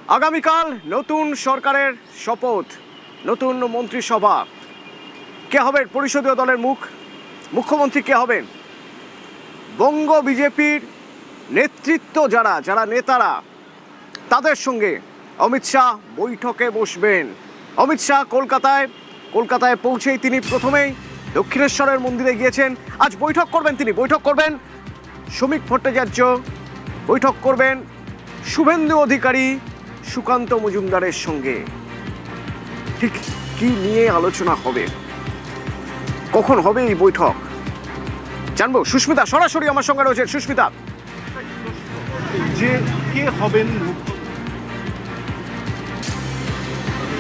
আগামীকাল নতুন সরকারের শপথ, নতুন মন্ত্রিসভা। কে হবেন পরিষদীয় দলের মুখ্যমন্ত্রী? কে হবেন? বঙ্গ বিজেপির নেতৃত্ব যারা নেতারা, তাদের সঙ্গে অমিত শাহ বৈঠকে বসবেন। অমিত শাহ কলকাতায় পৌঁছেই তিনি প্রথমেই দক্ষিণেশ্বরের মন্দিরে গিয়েছেন। আজ বৈঠক করবেন শ্রমিক ভট্টাচার্য, বৈঠক করবেন শুভেন্দু অধিকারী, সুকান্ত মজুমদারের সঙ্গে। ঠিক কি নিয়ে আলোচনা হবে, কখন হবে এই বৈঠক জানবো। সুস্মিতা সরাসরি আমার সঙ্গে রয়েছে। সুস্মিতা, যে কে হবেন?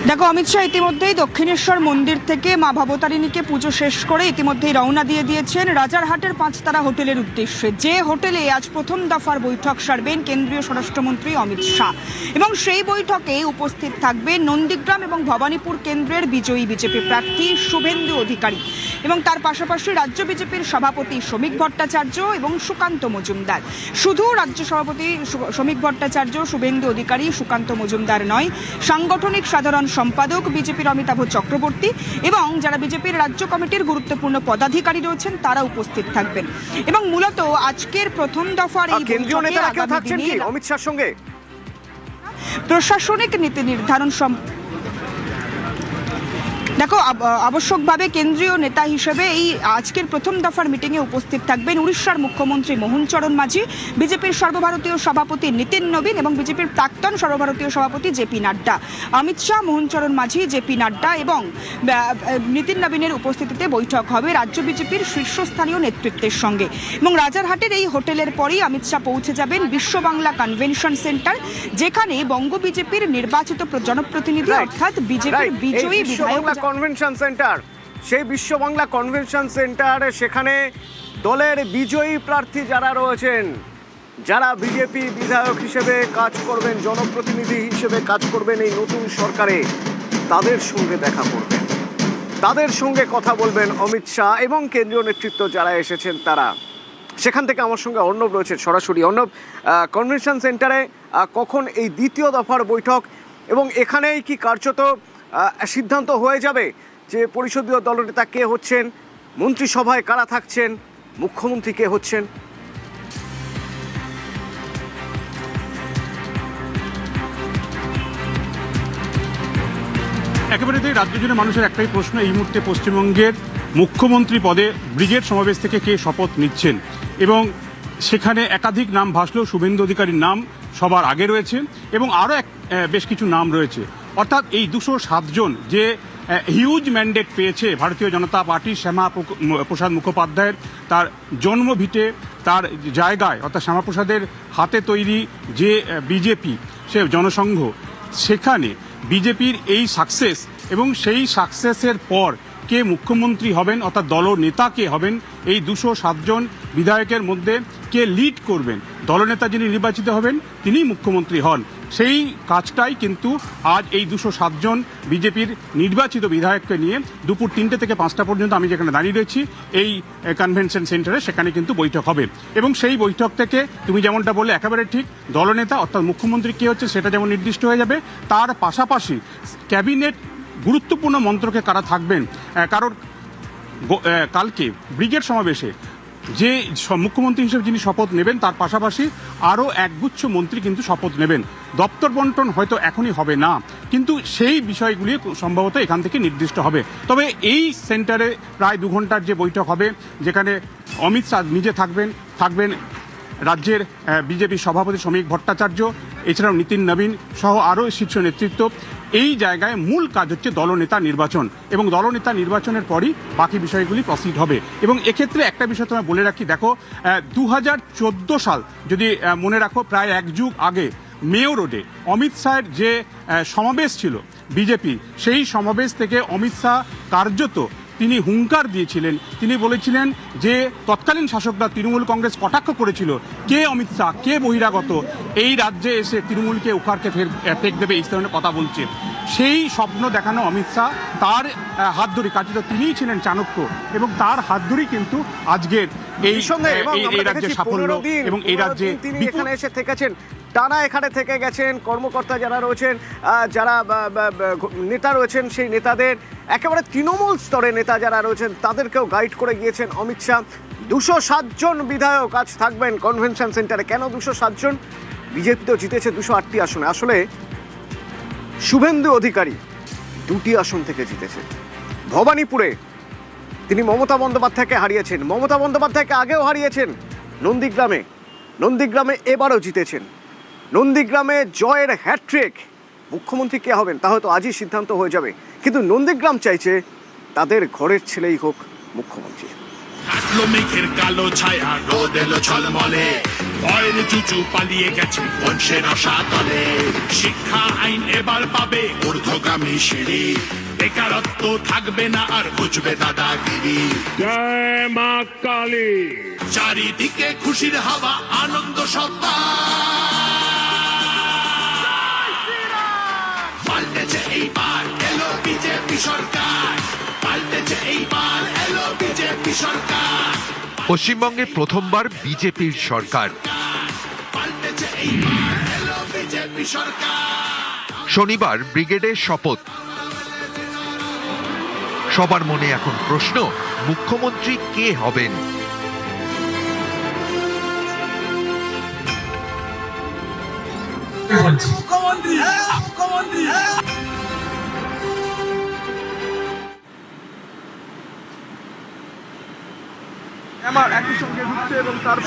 দেখো, অমিত শাহ ইতিমধ্যেই দক্ষিণেশ্বর মন্দির থেকে মা ভবতারিণীকে পুজো শেষ করে ইতিমধ্যেই রওনা দিয়ে দিয়েছেন রাজারহাটের 5 তারা হোটেলের উদ্দেশ্যে, যে হোটেলে আজ প্রথম দফার বৈঠক সারবেন কেন্দ্রীয় স্বরাষ্ট্রমন্ত্রী অমিত শাহ। এবং সেই বৈঠকে উপস্থিত থাকবেন নন্দীগ্রাম এবং ভবানীপুর কেন্দ্রের বিজয়ী বিজেপি প্রার্থী শুভেন্দু অধিকারী এবং তার পাশাপাশি রাজ্য বিজেপির সভাপতি শ্রমিক ভট্টাচার্য এবং সুকান্ত মজুমদার। শুধু রাজ্য সভাপতি শ্রমিক ভট্টাচার্য, শুভেন্দু অধিকারী, সুকান্ত মজুমদার নয়, সাংগঠনিক সাধারণ সম্পাদক বিজেপির অমিতাভ চক্রবর্তী এবং যারা বিজেপির রাজ্য কমিটির গুরুত্বপূর্ণ পদাধিকারী রয়েছেন তারা উপস্থিত থাকবেন। এবং মূলত আজকের প্রথম দফার এই কেন্দ্রীয় নেতারা কেউ থাকছেন কি অমিত শাহর সঙ্গে? প্রশাসনিক নীতি নির্ধারণ দেখো, আবশ্যকভাবে কেন্দ্রীয় নেতা হিসেবে এই আজকের প্রথম দফার মিটিংয়ে উপস্থিত থাকবেন উড়িষ্যার মুখ্যমন্ত্রী মোহন চরণ মাঝি, বিজেপির সর্বভারতীয় সভাপতি নীতিন নবীন এবং বিজেপির প্রাক্তন সর্বভারতীয় সভাপতি জেপি নাড্ডা। অমিত শাহ, মোহন চরণ মাঝি, জেপি নাড্ডা এবং নীতিন নবীনের উপস্থিতিতে বৈঠক হবে রাজ্য বিজেপির শীর্ষস্থানীয় নেতৃত্বের সঙ্গে। এবং রাজারহাটের এই হোটেলের পরেই অমিত শাহ পৌঁছে যাবেন বিশ্ব বাংলা কনভেনশন সেন্টার, যেখানে বঙ্গ বিজেপির নির্বাচিত জনপ্রতিনিধি অর্থাৎ বিজেপির বিজয়ী বিধায়ক কনভেনশন সেন্টার, সেই বিশ্ব বাংলা কনভেনশন সেন্টার, সেখানে দলের বিজয়ী প্রার্থী যারা রয়েছেন, যারা বিজেপি বিধায়ক হিসেবে কাজ করবেন, জনপ্রতিনিধি হিসেবে কাজ করবেন এই নতুন সরকারে, তাদের সঙ্গে দেখা করবেন, তাদের সঙ্গে কথা বলবেন অমিত শাহ এবং কেন্দ্রীয় নেতৃত্ব যারা এসেছেন তারা। সেখান থেকে আমার সঙ্গে অর্ণব রয়েছে সরাসরি। অর্ণব, কনভেনশন সেন্টারে কখন এই দ্বিতীয় দফার বৈঠক এবং এখানেই কি কার্যত সিদ্ধান্ত হয়ে যাবে যে পরিষদীয় দলনেতা কে হচ্ছেন, মন্ত্রিসভায় কারা থাকছেন, মুখ্যমন্ত্রী কে হচ্ছেন? একেবারে রাজ্য জুড়ে মানুষের একটাই প্রশ্ন, এই মুহূর্তে পশ্চিমবঙ্গের মুখ্যমন্ত্রী পদে ব্রিগেড সমাবেশ থেকে কে শপথ নিচ্ছেন। এবং সেখানে একাধিক নাম ভাসলেও শুভেন্দু অধিকারীর নাম সবার আগে রয়েছে এবং আরও বেশ কিছু নাম রয়েছে। অর্থাৎ এই 207 জন যে হিউজ ম্যান্ডেট পেয়েছে ভারতীয় জনতা পার্টি, শ্যামাপ্রসাদ মুখোপাধ্যায়ের তার জন্মভিটে, তার জায়গায়, অর্থাৎ শ্যামাপ্রসাদের হাতে তৈরি যে বিজেপি, সে জনসংঘ, সেখানে বিজেপির এই সাকসেস এবং সেই সাকসেসের পর কে মুখ্যমন্ত্রী হবেন, অর্থাৎ দলনেতা কে হবেন, এই 207 জন বিধায়কের মধ্যে কে লিড করবেন, দলনেতা যিনি নির্বাচিত হবেন তিনি মুখ্যমন্ত্রী হন, সেই কাজটাই কিন্তু আজ এই 207 জন বিজেপির নির্বাচিত বিধায়ককে নিয়ে দুপুর 3টে থেকে 5টা পর্যন্ত আমি যেখানে দাঁড়িয়ে রয়েছি এই কনভেনশন সেন্টারে, সেখানে কিন্তু বৈঠক হবে। এবং সেই বৈঠক থেকে তুমি যেমনটা বললে একেবারে ঠিক, দলনেতা অর্থাৎ মুখ্যমন্ত্রী কে হচ্ছে সেটা যেমন নির্দিষ্ট হয়ে যাবে, তার পাশাপাশি ক্যাবিনেট গুরুত্বপূর্ণ মন্ত্রকে কারা থাকবেন। কারণ কালকে ব্রিগেড সমাবেশে যে মুখ্যমন্ত্রী হিসেবে যিনি শপথ নেবেন তার পাশাপাশি আরও একগুচ্ছ মন্ত্রী কিন্তু শপথ নেবেন। দপ্তর বন্টন হয়তো এখনই হবে না, কিন্তু সেই বিষয়গুলি সম্ভবত এখান থেকে নির্দিষ্ট হবে। তবে এই সেন্টারে প্রায় 2 ঘন্টার যে বৈঠক হবে, যেখানে অমিত শাহ নিজে থাকবেন রাজ্যের বিজেপি সভাপতি শ্রমিক ভট্টাচার্য, এছাড়াও নীতিন নবীন সহ আরও শীর্ষ নেতৃত্ব। এই জায়গায় মূল কাজ হচ্ছে দলনেতা নির্বাচন এবং দলনেতা নির্বাচনের পরই বাকি বিষয়গুলি প্রসিড হবে। এবং এক্ষেত্রে একটা বিষয় তোমায় বলে রাখি, দেখো 2014 সাল যদি মনে রাখো, প্রায় 1 যুগ আগে মেয়ো রোডে অমিত শাহের যে সমাবেশ ছিল বিজেপি, সেই সমাবেশ থেকে অমিত শাহ কার্যত তিনি হুঙ্কার দিয়েছিলেন। তিনি বলেছিলেন যে তৎকালীন শাসকরা তৃণমূল কংগ্রেস কটাক্ষ করেছিল, কে অমিত শাহ, কে বহিরাগত, এই রাজ্যে এসে তৃণমূলকে উখাড়কে ফেক দেবে, এই ধরনের কথা বলছে। সেই স্বপ্ন দেখানো অমিত শাহ, তার হাত ধরে কার্যত তিনিই ছিলেন চাণক্য এবং তার হাত ধরেই কিন্তু আজকের এই রাজ্যের সাফল্য এবং এই রাজ্যে এখানে এসে থেকেছেন। টানা এখানে থেকে গেছেন কর্মকর্তা যারা রয়েছেন, যারা নেতা রয়েছেন, সেই নেতাদের একেবারে তৃণমূল স্তরে নেতা যারা রয়েছেন তাদেরকেও গাইড করে গিয়েছেন অমিত শাহ। 207 জন বিধায়ক আজ থাকবেন কনভেনশন সেন্টারে। কেন 207 জন? বিজেপি তো জিতেছে 208টি আসনে। আসলে শুভেন্দু অধিকারী 2টি আসন থেকে জিতেছে। ভবানীপুরে তিনি মমতা বন্দ্যোপাধ্যায়কে হারিয়েছেন, মমতা বন্দ্যোপাধ্যায়কে আগেও হারিয়েছেন। নন্দীগ্রামে এবারও জিতেছেন। নন্দীগ্রামে জয়ের হ্যাট্রিক। মুখ্যমন্ত্রী কে হবেন তা হয়তো আজই সিদ্ধান্ত হয়ে যাবে, কিন্তু নন্দীগ্রাম চাইছে তাদের ঘরের ছেলেই হোক মুখ্যমন্ত্রী। কাটলো মেঘের কালো ছায়া, রোদ এলো ঝলমলে, ভয়ের চুচু পালিয়ে গেছে বংশের রসাতলে। শিক্ষা আইন এবার পাবে ঊর্ধ্বগামী সিঁড়ি, বেকারত্ব থাকবে না আর বুঝবে দাদাগিরি। জয় মা কালী। চারিদিকে খুশির হাওয়া, আনন্দ সত্তা। পাল্টেছে এইবার, এলো বিজেপি সরকার। পাল্টেছে এইবার, এলো বিজেপি সরকার। পশ্চিমবঙ্গে প্রথমবার বিজেপির সরকার। পাল্টেছে এইবার, এলো বিজেপি সরকার। শনিবার ব্রিগেডের শপথ। সবার মনে এখন প্রশ্ন, মুখ্যমন্ত্রী কে হবেন?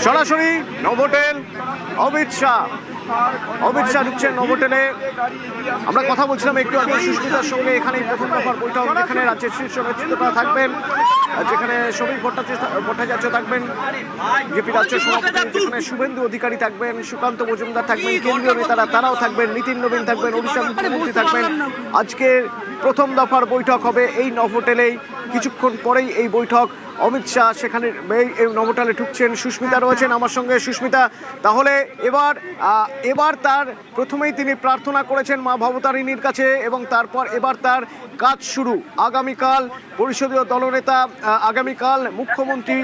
সরাসরি নভোটেল অমিত শাহ ঢুকছেন নভোটেলে। আমরা কথা বলছিলাম একটু আগে সুস্মিতার সঙ্গে। এখানেই প্রথম দফার বৈঠক, যেখানে রাজ্যের শীর্ষ নেতৃত্বরা থাকবেন, যেখানে শ্রমিক ভট্টাচার্য থাকবেন বিজেপি রাজ্য সভাপতি, যেখানে শুভেন্দু অধিকারী থাকবেন, সুকান্ত মজুমদার থাকবেন, কেন্দ্রীয় নেতারা তারাও থাকবেন, নীতিন নবীন থাকবেন, ওড়িশার মুখ্যমন্ত্রী থাকবেন। আজকে প্রথম দফার বৈঠক হবে এই নভোটেলেই। কিছুক্ষণ পরেই এই বৈঠক। অমিত শাহ সেখানে এই নভোটেলে ঢুকছেন। সুস্মিতা রয়েছেন আমার সঙ্গে। সুস্মিতা, তাহলে এবার তার প্রথমেই তিনি প্রার্থনা করেছেন মা ভবতারিণীর কাছে, এবং তারপর এবার তার কাজ শুরু। আগামীকাল পরিষদীয় দলনেতা, আগামীকাল মুখ্যমন্ত্রী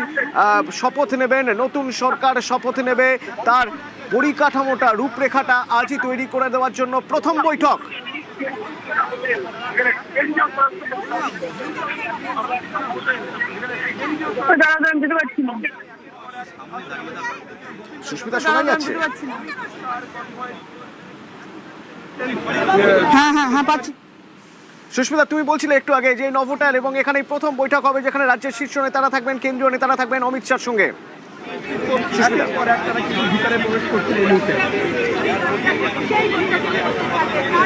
শপথ নেবেন, নতুন সরকার শপথ নেবে। তার পরিকাঠামোটা, রূপরেখাটা আজই তৈরি করে দেওয়ার জন্য প্রথম বৈঠক। সুস্মিতা, শোনা যাচ্ছে? হ্যাঁ পাচ্ছি। সুস্মিতা, তুমি বলছিলে একটু আগে যে নভোটেল এবং এখানেই প্রথম বৈঠক হবে, যেখানে রাজ্যের শীর্ষ নেতারা থাকবেন, কেন্দ্রীয় নেতারা থাকবেন অমিত শাহর সঙ্গে।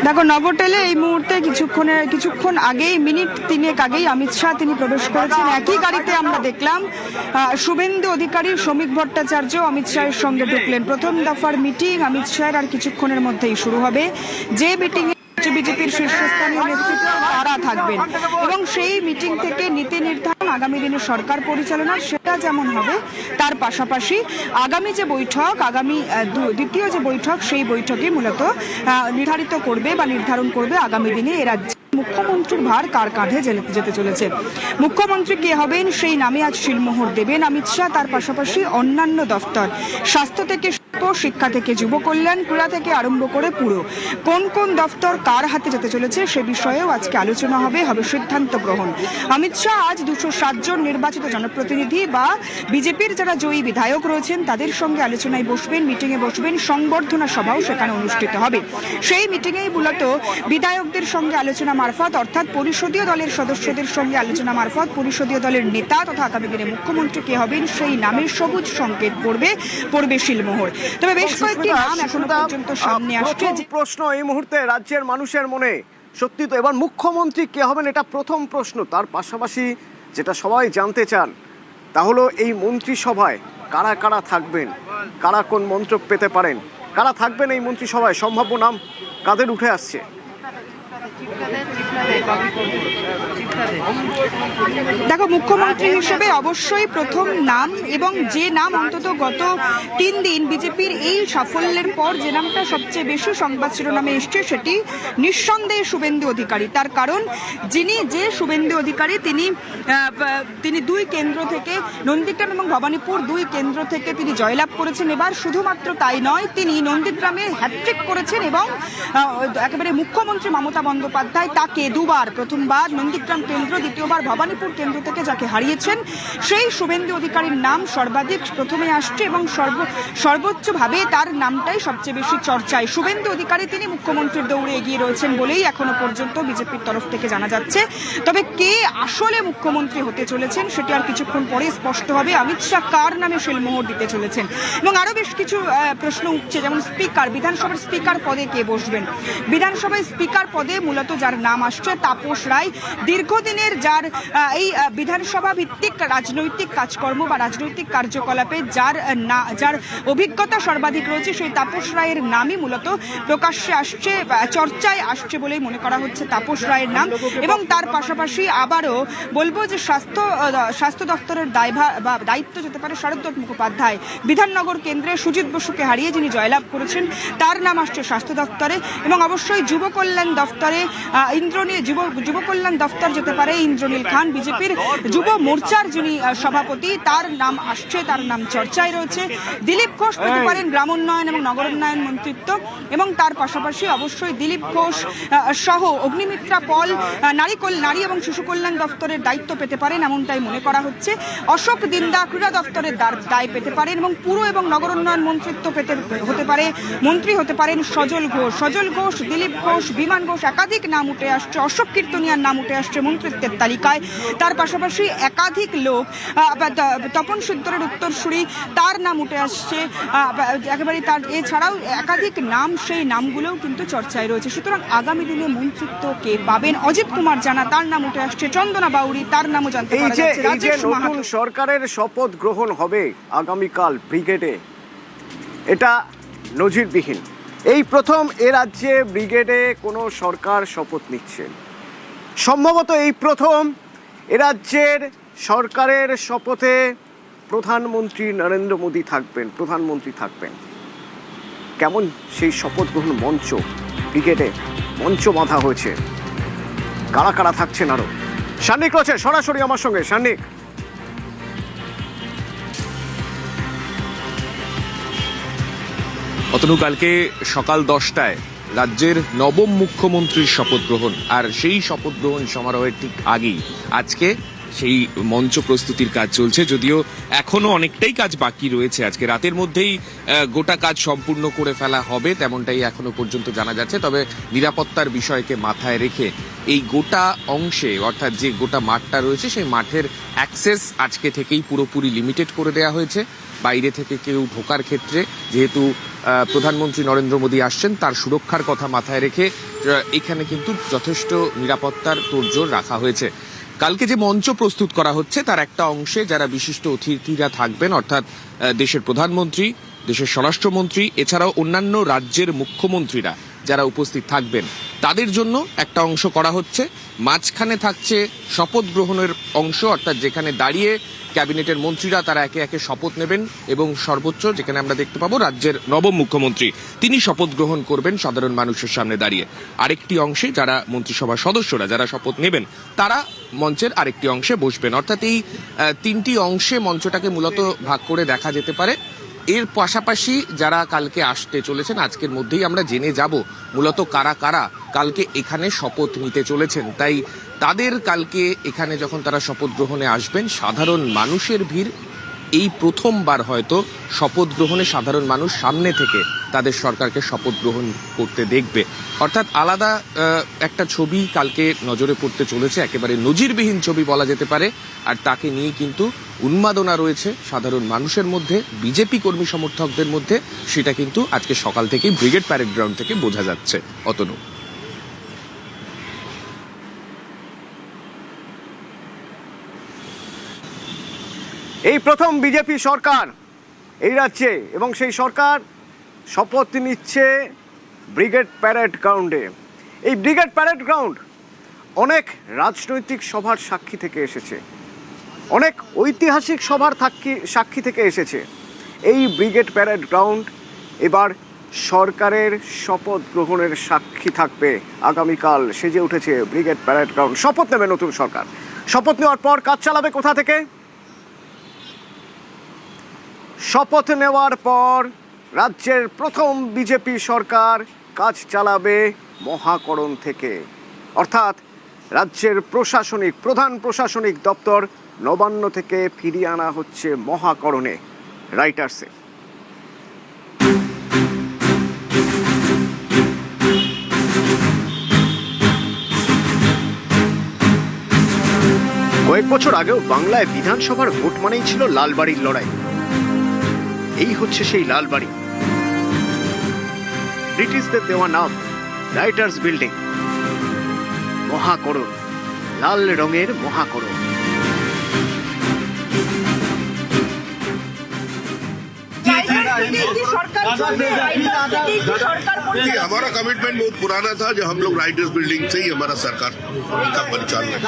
দেখো, নভোটেলে এই মুহূর্তে কিছুক্ষণ আগেই, মিনিট 3 আগেই অমিত শাহ তিনি প্রবেশ করেছেন। একই গাড়িতে আমরা দেখলাম শুভেন্দু অধিকারী, শ্রমিক ভট্টাচার্য অমিত শাহের সঙ্গে ঢুকলেন। প্রথম দফার মিটিং অমিত শাহের আর কিছুক্ষণের মধ্যেই শুরু হবে। যে মিটিংয়ে বিজেপির শীর্ষস্থানীয় নেতৃত্ব তারা থাকবেন, এবং সেই মিটিং থেকে নীতি নির্ধারণ, আগামী দিনে সরকার পরিচালনা, সেটা যেমন হবে, তার পাশাপাশি আগামী যে বৈঠক, আগামী দ্বিতীয় যে বৈঠক, সেই বৈঠকে মূলত নির্ধারণ করবে আগামী দিনে এ রাজ্যে মুখ্যমন্ত্রীর ভার কার কাঁধে যেতে চলেছে। মুখ্যমন্ত্রী কে হবেন সেই নামে আজ শিলমোহর দেবেন অমিত শাহ। তার পাশাপাশি অন্যান্য দফতর, স্বাস্থ্য থেকে শিক্ষা থেকে যুব কল্যাণ, ক্রীড়া থেকে আরম্ভ করে পুরো কোন দফতর কার হাতে যেতে চলেছে সে বিষয়েও আজকে আলোচনা হবে সিদ্ধান্ত গ্রহণ। অমিত শাহ আজ 207 জন নির্বাচিত জনপ্রতিনিধি বা বিজেপির যারা জয়ী বিধায়ক রয়েছেন তাদের সঙ্গে আলোচনায় বসবেন, মিটিংয়ে বসবেন। সংবর্ধনা সভাও সেখানে অনুষ্ঠিত হবে। সেই মিটিংয়েই মূলত বিধায়কদের সঙ্গে আলোচনা মারফত, অর্থাৎ পরিষদীয় দলের সদস্যদের সঙ্গে আলোচনা মারফত পরিষদীয় দলের নেতা তথা আগামী দিনে মুখ্যমন্ত্রী কে হবেন সেই নামের সবুজ সংকেত পড়বে শিলমোহর। তবে বেশ কয়েকটি নাম এখনো পর্যন্ত সামনে আসছে। প্রশ্ন এই মুহূর্তে রাজ্যের মানুষের মনে, সত্যি তো এবার মুখ্যমন্ত্রী কে হবেন এটা প্রথম প্রশ্ন। তার পাশাপাশি যেটা সবাই জানতে চান তা হলো এই মন্ত্রিসভায় কারা কারা থাকবেন, কারা কোন মন্ত্রক পেতে পারেন, কারা থাকবেন এই মন্ত্রিসভায়, সম্ভাব্য নাম কাদের উঠে আসছে? দেখো, মুখ্যমন্ত্রী হিসেবে অবশ্যই প্রথম নাম, এবং যে নাম অন্তত গত 3 দিন বিজেপির এই সাফল্যের পর যে নামটা সবচেয়ে বেশি সংবাদ শিরোনামে এসছে সেটি নিঃসন্দেহে শুভেন্দু অধিকারী। তার কারণ শুভেন্দু অধিকারী তিনি 2 কেন্দ্র থেকে, নন্দীগ্রাম এবং ভবানীপুর 2 কেন্দ্র থেকে তিনি জয়লাভ করেছেন। এবার শুধুমাত্র তাই নয়, তিনি নন্দীগ্রামে হ্যাট্রিক করেছেন এবং একেবারে মুখ্যমন্ত্রী মমতা বন্দ্যোপাধ্যায় তাকে 2 বার, প্রথমবার নন্দীগ্রাম কেন্দ্র, দ্বিতীয়বার ভবানীপুর কেন্দ্র থেকে যাকে হারিয়েছেন, সেই শুভেন্দু অধিকারীর নাম সর্বাধিক প্রথমে আসছে এবং সর্বোচ্চভাবে তার নামটাই সবচেয়ে বেশি চর্চায়। শুভেন্দু অধিকারী তিনি মুখ্যমন্ত্রীর দৌড়ে এগিয়ে রয়েছেন বলেই এখনো পর্যন্ত বিজেপির তরফ থেকে জানা যাচ্ছে। তবে কে আসলে মুখ্যমন্ত্রী হতে চলেছেন সেটি আর কিছুক্ষণ পরে স্পষ্ট হবে। অমিত শাহ কার নামে শিলমোহর দিতে চলেছেন, এবং আরো বেশ কিছু প্রশ্ন উঠছে, যেমন স্পিকার, বিধানসভার স্পিকার পদে কে বসবেন। বিধানসভায় স্পিকার পদে মূলত যার নাম আসছে তাপস রায়, দীর্ঘদিনের যার এই বিধানসভা ভিত্তিক রাজনৈতিক কাজকর্ম বা রাজনৈতিক কার্যকলাপে যার অভিজ্ঞতা সর্বাধিক রয়েছে, সেই তাপস রায়ের নামই মূলত প্রকাশ্যে আসছে, চর্চায় আসছে বলেই মনে করা হচ্ছে তাপস রায়ের নাম। এবং তার পাশাপাশি আবারও বলবো যে স্বাস্থ্য দপ্তরের দায়িত্ব যেতে পারে শরৎ মুখোপাধ্যায়। বিধাননগর কেন্দ্রে সুজিত বসুকে হারিয়ে যিনি জয়লাভ করেছেন, তার নাম আসছে স্বাস্থ্য দপ্তরে। এবং অবশ্যই যুব কল্যাণ দপ্তরে যুব কল্যাণ দপ্তর যেতে পারে ইন্দ্রনীল খান, বিজেপির যুব মোর্চার যিনি সভাপতি, তার নাম আসছে, তার নাম চর্চায় রয়েছে। দিলীপ ঘোষ পেতে পারেন গ্রামোন্নয়ন এবং নগরোন্নয়ন মন্ত্রিত্ব, এবং তার পাশাপাশি অবশ্যই দিলীপ ঘোষ সহ অগ্নিমিত্রা পল নারী এবং শিশু কল্যাণ দপ্তরের দায়িত্ব পেতে পারেন, এমনটাই মনে করা হচ্ছে। অশোক দিন্দা ক্রীড়া দপ্তরের দায় পেতে পারেন, এবং পুর এবং নগরোন্নয়ন মন্ত্রিত্ব মন্ত্রী হতে পারেন সজল ঘোষ, দিলীপ ঘোষ, বিমান ঘোষ, একাধিক নাম উঠে আসছে। অশোক কীর্তনিয়ার নাম উঠে আসছে মন্ত্রিত্বের তালিকায়। তার পাশাপাশি একাধিক লোক, তপন সিদ্ধরের উত্তরসূরি, তার নাম উঠে আসছে একেবারে। তার এছাড়াও একাধিক নাম, সেই নামগুলোও কিন্তু চর্চায় রয়েছে। সুতরাং আগামী দিনে মন্ত্রিত্ব কে পাবেন, অজিত কুমার জানা, তার নাম উঠে আসছে। চন্দনা বাউরি, তার নামও জানতে পারা যাচ্ছে। রাজেশ মাহাতো। নতুন সরকারের শপথ গ্রহণ হবে আগামীকাল ব্রিগেডে, এটা নজিরবিহীন। এই প্রথম এ রাজ্যে ব্রিগেডে কোনো সরকার শপথ নিচ্ছেন। সম্ভবত এই প্রথম এ রাজ্যের সরকারের শপথে প্রধানমন্ত্রী নরেন্দ্র মোদী থাকবেন। কেমন সেই শপথ গ্রহণ মঞ্চ, ব্রিগেডে মঞ্চ বাঁধা হয়েছে, কারা কারা থাকছেন আরো। সান্নিক রয়েছে সরাসরি আমার সঙ্গে। সান্নিক, অতনু, কালকে সকাল 10টায় রাজ্যের নবম মুখ্যমন্ত্রীর শপথ গ্রহণ, আর সেই শপথ গ্রহণ সমারোহের ঠিক আগেই আজকে সেই মঞ্চ প্রস্তুতির কাজ চলছে। যদিও এখনো অনেকটাই কাজ বাকি রয়েছে, আজকে রাতের মধ্যেই গোটা কাজ সম্পূর্ণ করে ফেলা হবে তেমনটাই এখনো পর্যন্ত জানা যাচ্ছে। তবে নিরাপত্তার বিষয়কে মাথায় রেখে এই গোটা অংশে, অর্থাৎ যে গোটা মাঠটা রয়েছে, সেই মাঠের অ্যাক্সেস আজকে থেকেই পুরোপুরি লিমিটেড করে দেওয়া হয়েছে। বাইরে থেকে কেউ ঢোকার ক্ষেত্রে, যেহেতু প্রধানমন্ত্রী নরেন্দ্র মোদী আসছেন, তার সুরক্ষার কথা মাথায় রেখে এখানে কিন্তু যথেষ্ট নিরাপত্তার তোড়জোড় রাখা হয়েছে। কালকে যে মঞ্চ প্রস্তুত করা হচ্ছে তার একটা অংশে যারা বিশিষ্ট অতিথিরা থাকবেন, অর্থাৎ দেশের প্রধানমন্ত্রী, দেশের স্বরাষ্ট্রমন্ত্রী, এছাড়াও অন্যান্য রাজ্যের মুখ্যমন্ত্রীরা যারা উপস্থিত থাকবেন, তাদের জন্য একটা অংশ করা হচ্ছে। মাঝখানে থাকছে শপথ গ্রহণের অংশ, অর্থাৎ যেখানে দাঁড়িয়ে ক্যাবিনেটের মন্ত্রীরা তারা একে একে শপথ নেবেন, এবং সর্বোচ্চ যেখানে আমরা দেখতে পাবো রাজ্যের নবম মুখ্যমন্ত্রী তিনি শপথ গ্রহণ করবেন সাধারণ মানুষের সামনে দাঁড়িয়ে। আরেকটি অংশে যারা মন্ত্রিসভার সদস্যরা যারা শপথ নেবেন তারা মঞ্চের আরেকটি অংশে বসবেন। অর্থাৎ এই 3টি অংশে মঞ্চটাকে মূলত ভাগ করে দেখা যেতে পারে। এর পাশাপাশি যারা কালকে আসতে চলেছেন, আজকের মধ্যেই আমরা জেনে যাব মূলত কারা কারা কালকে এখানে শপথ নিতে চলেছেন। তাই তাদের কালকে এখানে যখন তারা শপথ গ্রহণে আসবেন, সাধারণ মানুষের ভিড়, এই প্রথমবার হয়তো শপথ গ্রহণে সাধারণ মানুষ সামনে থেকে তাদের সরকারকে শপথ গ্রহণ করতে দেখবে। অর্থাৎ আলাদা একটা ছবি কালকে নজরে পড়তে চলেছে, একেবারে নজিরবিহীন ছবি বলা যেতে পারে। আর তাকে নিয়ে কিন্তু উন্মাদনা রয়েছে সাধারণ মানুষের মধ্যে, বিজেপি কর্মী সমর্থকদের মধ্যে। সেটা কিন্তু আজকে সকাল থেকেই ব্রিগেড প্যারেড গ্রাউন্ড থেকে বোঝা যাচ্ছে। অতনু, এই প্রথম বিজেপি সরকার এই রাজ্যে, এবং সেই সরকার শপথ নিচ্ছে ব্রিগেড প্যারেড গ্রাউন্ডে। এই ব্রিগেড প্যারেড গ্রাউন্ড অনেক রাজনৈতিক সভার সাক্ষী থেকে এসেছে, অনেক ঐতিহাসিক সভার সাক্ষী থেকে এসেছে। এই ব্রিগেড প্যারেড গ্রাউন্ড এবার সরকারের শপথ গ্রহণের সাক্ষী থাকবে। আগামীকাল সেজে উঠেছে ব্রিগেড প্যারেড গ্রাউন্ড। শপথ নেবে নতুন সরকার। শপথ নেওয়ার পর কাজ চালাবে কোথা থেকে? শপথ নেওয়ার পর রাজ্যের প্রথম বিজেপি সরকার কাজ চালাবে মহাকরণ থেকে, অর্থাৎ রাজ্যের প্রধান প্রশাসনিক দপ্তর নবান্ন থেকে ফিরিয়ে আনা হচ্ছে মহাকরণে, রাইটার্সে। কয়েক বছর আগেও বাংলায় বিধানসভার ভোট মানেই ছিল লালবাড়ির লড়াই। এই হচ্ছে সেই লালবাড়ি, ব্রিটিশদের দেওয়া নাম রাইটার্স বিল্ডিং। মহাকরণ, লাল রঙের মহাকরণ। हमारा कमिटमेंट बहुत पुराना था, जो हम लोग राइटर्स बिल्डिंग से ही हमारा सरकार का परिचालन।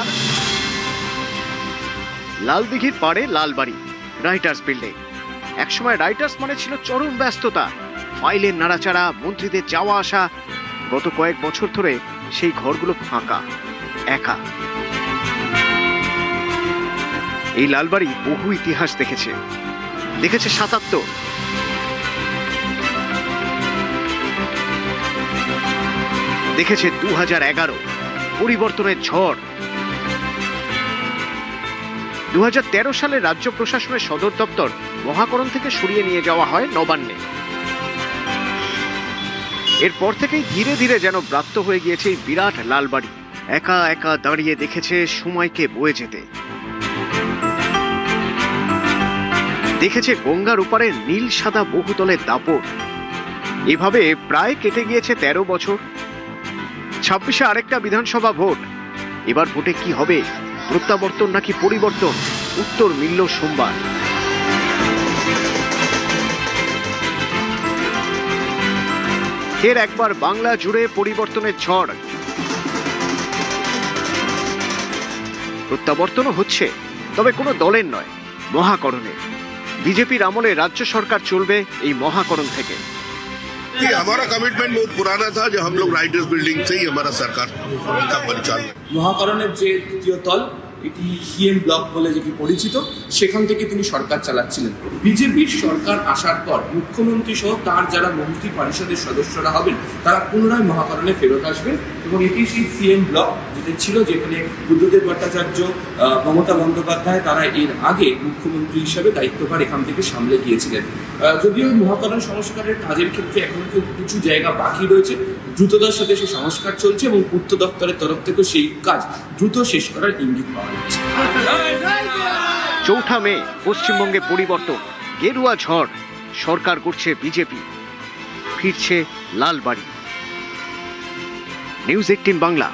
লাল দিঘির পাড়ে লালবাড়ি, রাইটার্স বিল্ডিং। একসময় রাইটার্স মানে ছিল চরম ব্যস্ততা, ফাইলের নাড়াচাড়া, মন্ত্রীদের যাওয়া আসা। গত কয়েক বছর ধরে সেই ঘরগুলো ফাঁকা, একা। এই লালবাড়ি বহু ইতিহাস দেখেছে। ৭৭, দেখেছে 2011, পরিবর্তনের ঝড়। 2013 সালে রাজ্য প্রশাসনের সদর দপ্তর মহাকরণ থেকে সরিয়ে নিয়ে যাওয়া হয় নবান্নে। এরপর থেকেই ধীরে ধীরে যেন ব্রাত্য হয়ে গিয়েছে এই বিরাট লালবাড়ি। একা একা দাঁড়িয়ে দেখেছে সময়কে বয়ে যেতে। দেখেছে গঙ্গার ওপারে নীল সাদা বহুতলের দাপট। এভাবে প্রায় কেটে গিয়েছে 13 বছর। 26-এ আরেকটা বিধানসভা ভোট। এবার ভোটে কি হবে? প্রত্যাবর্তন নাকি পরিবর্তন? উত্তর মিলল সোমবার। ফের একবার বাংলা জুড়ে পরিবর্তনের ঝড়। প্রত্যাবর্তনও হচ্ছে, তবে কোনো দলের নয়, মহাকরণের। বিজেপির আমলে রাজ্য সরকার চলবে এই মহাকরণ থেকে। हमारा कमिटमेंट बहुत पुराना था, जो हम लोग राइटर्स बिल्डिंग से ही हमारा सरकार का परिचालन। মহাকরণের যে দ্বিতীয় তল, এটি সিএম ব্লক বলে যেটি পরিচিত, সেখান থেকে তিনি সরকার চালাচ্ছিলেন। বিজেপির সরকার আসার পর মুখ্যমন্ত্রী সহ তার যারা মন্ত্রী পরিষদের সদস্যরা হবেন তারা পুনরায় মহাকরণে ফেরত আসবেন, এবং এটি সেই সিএম ব্লক যেটা ছিল, যেখানে বুদ্ধদেব ভট্টাচার্য, মমতা বন্দ্যোপাধ্যায় তারা এর আগে মুখ্যমন্ত্রী হিসেবে দায়িত্বভার এখান থেকে সামলে গিয়েছিলেন। যদিও মহাকরণ সংস্কারের কাজের ক্ষেত্রে এখনো কিছু জায়গা বাকি রয়েছে, দ্রুততার সাথে সেই সংস্কার চলছে এবং পূর্ত দপ্তরের তরফ থেকে সেই কাজ দ্রুত শেষ করার ইঙ্গিত পাওয়া যাচ্ছে। 4 মে পশ্চিমবঙ্গে পরিবর্তন, গেরুয়া ঝড়। সরকার করছে বিজেপি, ফিরছে লালবাড়ি। নিউজ 18 বাংলা।